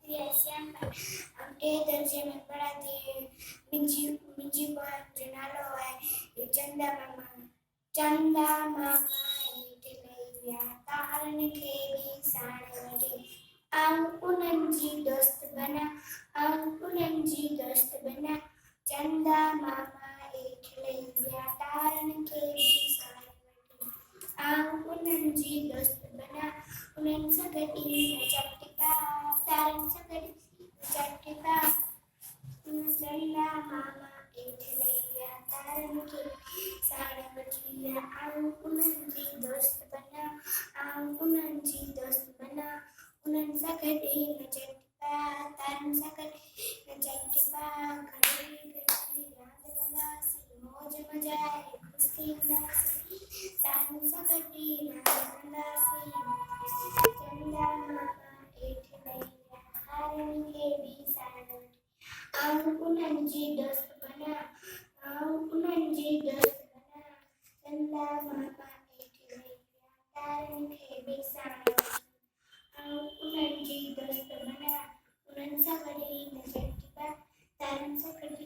श्याम हमके दर्जे में पढ़ाती है। मिंजी मिंजी को नालो है चंदा मामा इटलैया तारन के भी साणवटी अंकुनंजी दोस्त बना चंदा मामा इटलैया तारन के भी साणवटी अंकुनंजी दोस्त बना उनन सगटी चट्टिका तारन सगटी चट्टिका चंदा मामा इटलैया तारन के साणवटिया अंकुनंजी दोस्त बना उनन सगटी चट्टिका तारन सगटी चट्टिका घड़ी घड़ी याद लगासी मौज मजाए खुशी नासी तारन सगटी याद लगासी चंदा मामा इटलैया तारन के भी साणवटी अंकुनंजी दोस्त बना चंदा मामा इटलैया तारन के भी साणवटी अंकुनंजी दोस्त बना उनन सगटी चट्टिका तारन सगटी